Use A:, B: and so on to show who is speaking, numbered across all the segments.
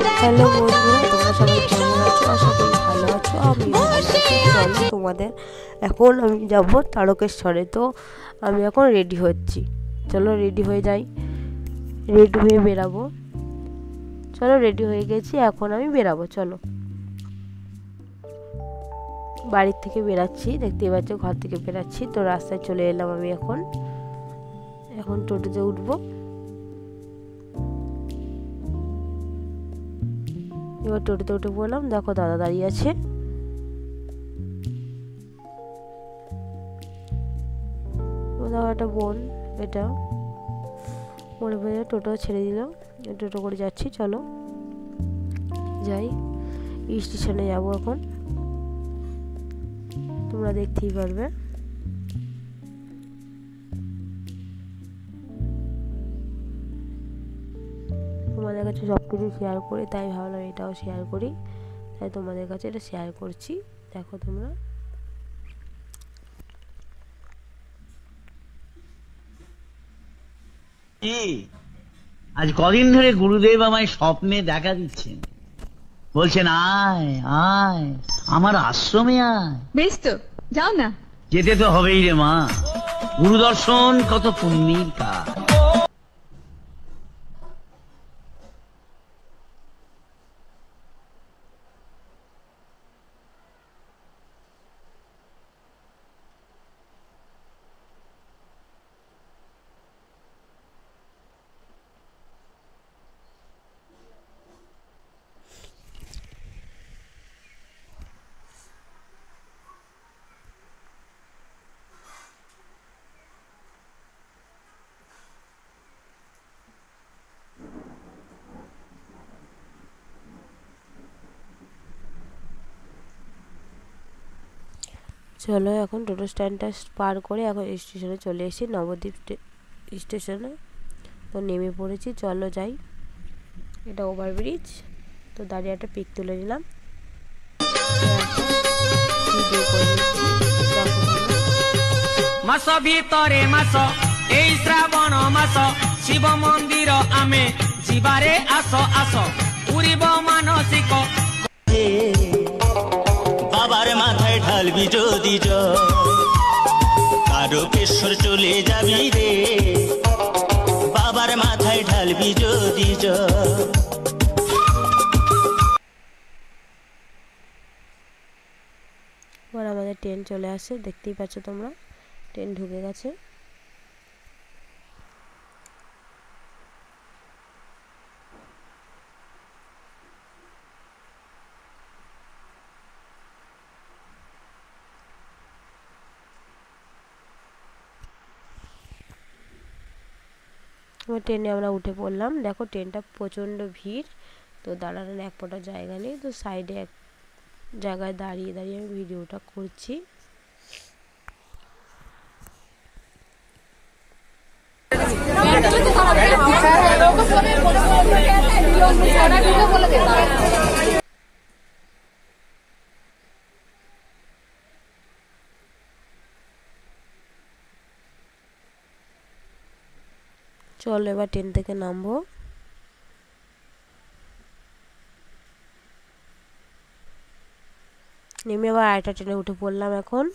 A: Hello বন্ধুরা, তোমরা সবাই কেমন আছো? আশা করি ভালো আছো। আমি ভালো আছি। চলো তোমাদের এখন আমি যাব তারকেশ্বরে। তো আমি এখন রেডি হচ্ছি। চলো রেডি হয়ে যাই, রেডি হয়ে বেরাবো। চলো রেডি হয়ে গেছি, এখন আমি বেরাবো। চলো বাড়ির থেকে বেরাচ্ছি, দেখতেই পাচ্ছ ঘর থেকে বেরাচ্ছি। তো রাস্তায় চলে এলাম আমি। এখন টোটোতে উঠবো। এবার টোটোতে উঠে পড়লাম। দেখো দাদা দাঁড়িয়ে আছে। দেখো একটা বোন, এটা মনে পড়ে টোটো ছেড়ে দিল। টোটো করে যাচ্ছি। চলো যাই, স্টেশনে যাবো এখন। তোমরা দেখতেই পারবে। তোমাদের কাছে সব কিছু শেয়ার করি, তাই ভাবলাম এটাও শেয়ার করি। তাই তোমাদের কাছে এটা শেয়ার করছি। দেখো তোমরা।
B: আজ কদিন ধরে গুরুদেব আমায় স্বপ্নে দেখা দিচ্ছেন, বলছেন আয় আয় আমার আশ্রমে আয়।
C: বেশ তো, যাও না।
B: যেতে তো হবেই রে মা, গুরুদর্শন কত পুণ্যের কাজ।
A: চলো এখন টোটো স্ট্যান্ডটা পার করে এখন স্টেশনে চলে এসেছি, নবদ্বীপ স্টেশনে। তো নেমে পড়েছি। চলো যাই। এটা ওভারব্রিজ। তো দাঁড়িয়ে একটা পিক তুলে নিলাম।
D: মাস ভিতরে মাস এই শ্রাবণ মাস শিব মন্দির আমি ଯିବାରେ আস আস পুরিব মানসিক।
E: বাবার মাথায় ঢালবি যদি তারকেশ্বর চলে যাবি রে, বাবার মাথায় ঢালবি যদি
A: এবার আমাদের ট্রেন চলে আসে, দেখতেই পাচ্ছ তোমরা। ট্রেন ঢুকে গেছে। এবার ট্রেনে আমরা উঠে পড়লাম। দেখো ট্রেনটা প্রচণ্ড ভিড়। তো দাঁড়ানোর এক ফোঁটা জায়গা নেই। তো সাইডে এক জায়গায় দাঁড়িয়ে দাঁড়িয়ে আমি ভিডিওটা করছি। চলো এবার ট্রেন থেকে নামবো। নেমে আবার আরেকটা ট্রেনে উঠে পড়লাম। এখন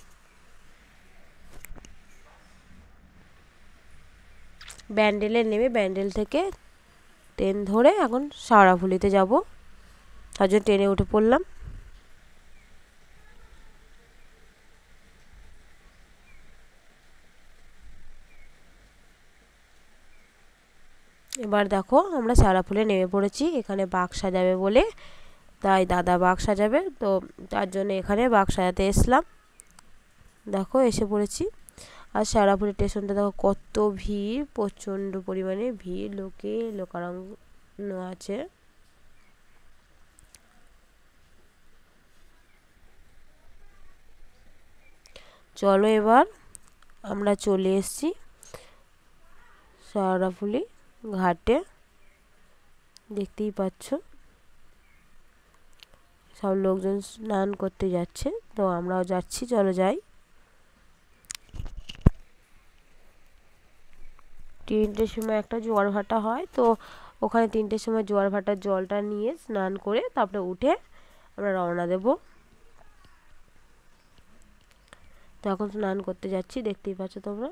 A: ব্যান্ডেলে নেমে ব্যান্ডেল থেকে ট্রেন ধরে এখন শেওড়াফুলিতে যাব। তার জন্য ট্রেনে উঠে পড়লাম। এবার দেখো আমরা শেওড়াফুলি নেমে পড়েছি। এখানে বাঘ সাজাবে বলে, তাই দাদা বাঘ সাজাবে। তো তার জন্য এখানে বাঘ সাজাতে এসলাম। দেখো এসে পড়েছি। আর শেওড়াফুলি স্টেশনটা দেখো কত ভিড়, প্রচণ্ড পরিমাণে ভিড়, লোকারণ্য আছে। চলো এবার আমরা চলে এসেছি শেওড়াফুলি ঘাটে, দেখতেই পাচ্ছ সব লোকজন স্নান করতে যাচ্ছে। তো আমরাও যাচ্ছি। চলো যাই। 3টের সময় একটা জোয়ার ভাটা হয়। তো ওখানে 3টের সময় জোয়ার ভাটার জলটা নিয়ে স্নান করে তারপরে উঠে আমরা রওনা দেব। তো এখন স্নান করতে যাচ্ছি, দেখতেই পাচ্ছ তোমরা।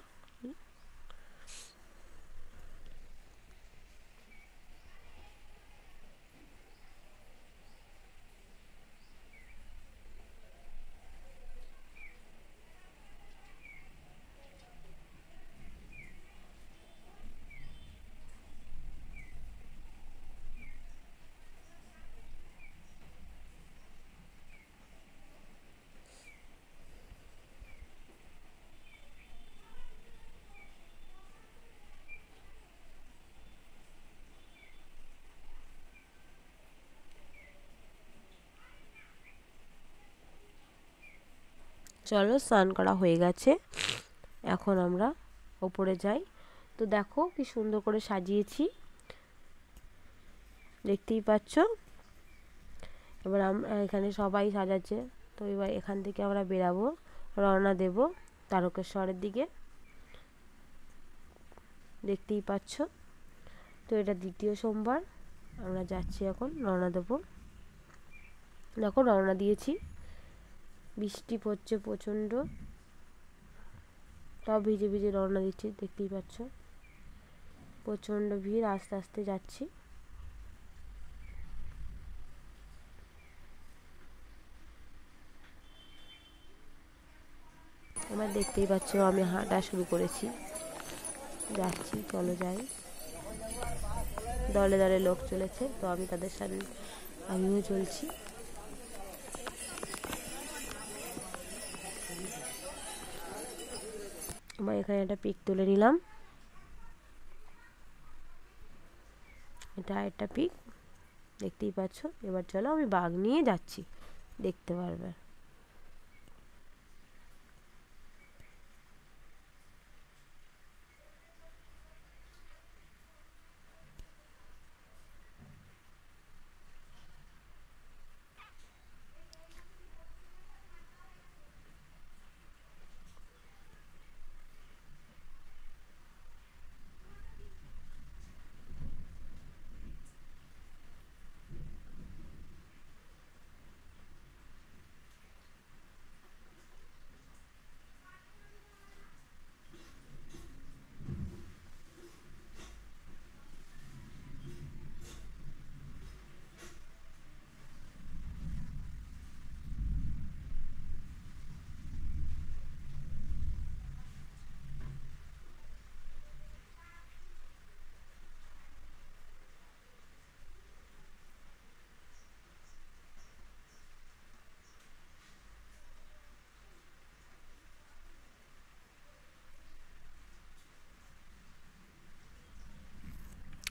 A: চলো, স্নান করা হয়ে গেছে, এখন আমরা ওপরে যাই। তো দেখো কি সুন্দর করে সাজিয়েছি, দেখতেই পাচ্ছ। এবার আমরা এখানে সবাই সাজাচ্ছে, তো এবার এখান থেকে আমরা বেরাবো, রওনা দেব তারকেশ্বরের দিকে, দেখতেই পাচ্ছ। তো এটা 2য় সোমবার, আমরা যাচ্ছি এখন, রওনা দেব। দেখো রওনা দিয়েছি, বৃষ্টি পড়ছে প্রচণ্ড, তাও ভিজে ভিজে রওনা দিচ্ছি, দেখতেই পাচ্ছ। প্রচণ্ড ভিড়, আস্তে আস্তে যাচ্ছি। আমার দেখতেই পাচ্ছ আমি হাঁটা শুরু করেছি, যাচ্ছি, চলো যাই। দলে দলে লোক চলেছে, তো আমি তাদের সাথে আমিও চলছি। আমার এখানে একটা পিক তুলে নিলাম, এটা একটা পিক, দেখতেই পাচ্ছ। এবার চলো, আমি বাঘ নিয়ে যাচ্ছি, দেখতে পারবে।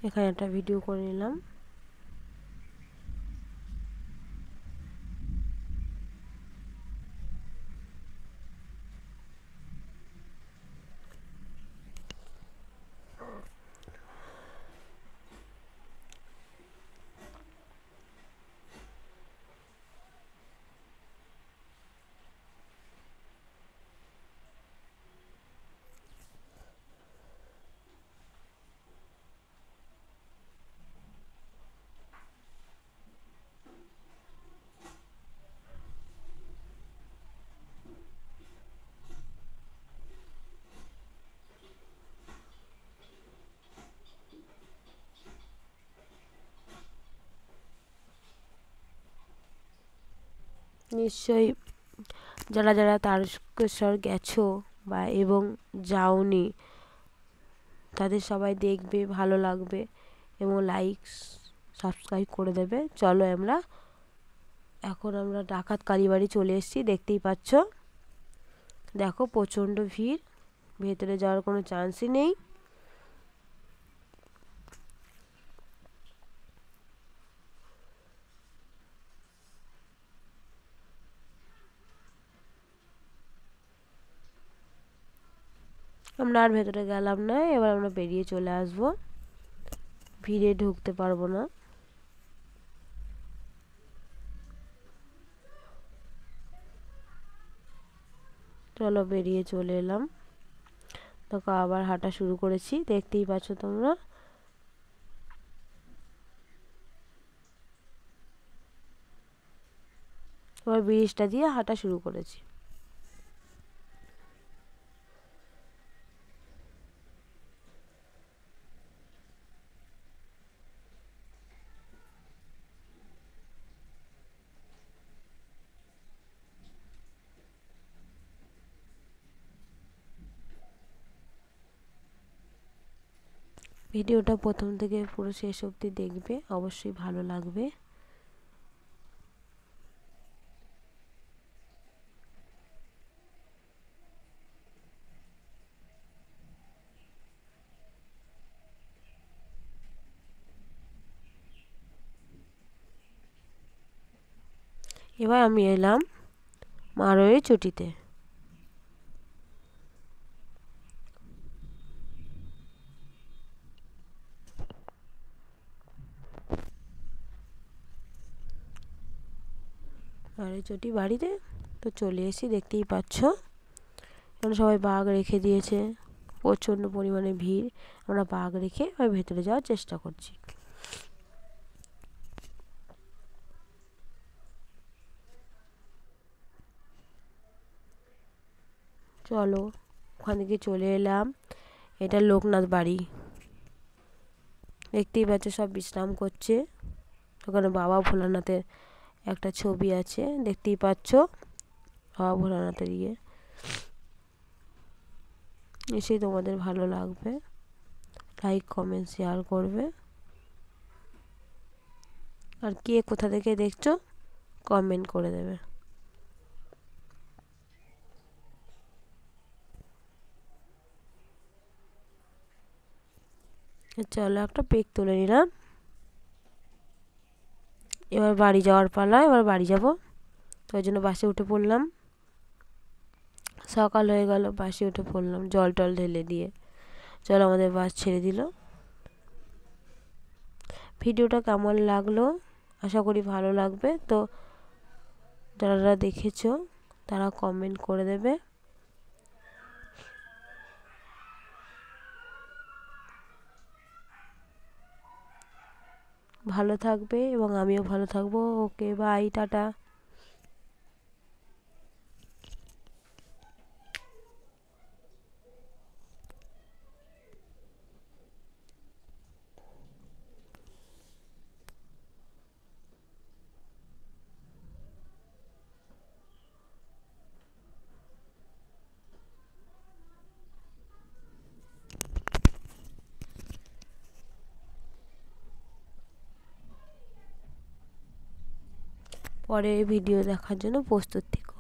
A: এখানে একটা ভিডিও করে নিলাম। নিশ্চয়ই যারা যারা তারকেশ্বর গেছো বা এবং যাওনি, তাদের সবাই দেখবে, ভালো লাগবে এবং লাইক সাবস্ক্রাইব করে দেবে। চলো এখন আমরা ডাকাত কালীবাড়ি চলে এসেছি, দেখতেই পাচ্ছ। দেখো প্রচণ্ড ভিড়, ভেতরে যাওয়ার কোনো চান্সই নেই। আমরা আর ভেতরে গেলাম না, এবার আমরা বেরিয়ে চলে আসবো, ভিড়ে ঢুকতে পারবো না। চলো বেরিয়ে চলে এলাম, তো আবার হাঁটা শুরু করেছি, দেখতেই পাচ্ছ তোমরা। এবার ব্রিজটা দিয়ে হাঁটা শুরু করেছি। ভিডিওটা প্রথম থেকে পুরো শেষ অবধি দেখবে, অবশ্যই ভালো লাগবে। এবার আমি এলাম মারোয়ারি চটিতে। মারোয়ারি চটি বাড়িতে তো চলে এসে দেখতেই পাচ্ছ এখানে সবাই বাঘ রেখে দিয়েছে, প্রচণ্ড পরিমাণে ভিড়। আমরা বাঘ রেখে আর ভেতরে যাওয়ার চেষ্টা করছি। চলো ওখান থেকে চলে এলাম, এটা লোকনাথ বাড়ি। দেখতেই পাচ্ছ সব বিশ্রাম করছে। ওখানে বাবা ভোলানাথের একটা ছবি আছে, দেখতেই পাচ্ছ বাবা ভোলানাথের ইয়ে। এসেই তোমাদের ভালো লাগবে, লাইক কমেন্ট শেয়ার করবে। আর কে কোথা থেকে দেখছো কমেন্ট করে দেবে। চলো একটা পিক তুলে নিলাম। এবার বাড়ি যাওয়ার পালা, এবার বাড়ি যাব। তো ওই জন্য বাসে উঠে পড়লাম। সকাল হয়ে গেল, বাসে উঠে পড়লাম জল টল ঢেলে দিয়ে। চলো আমাদের বাস ছেড়ে দিল। ভিডিওটা কেমন লাগলো আশা করি ভালো লাগবে। তো যারা দেখেছো তারা কমেন্ট করে দেবে। ভালো থাকবে এবং আমিও ভালো থাকবো। Okay bye, tata. পরে ভিডিও দেখার জন্য প্রস্তুত থেকো।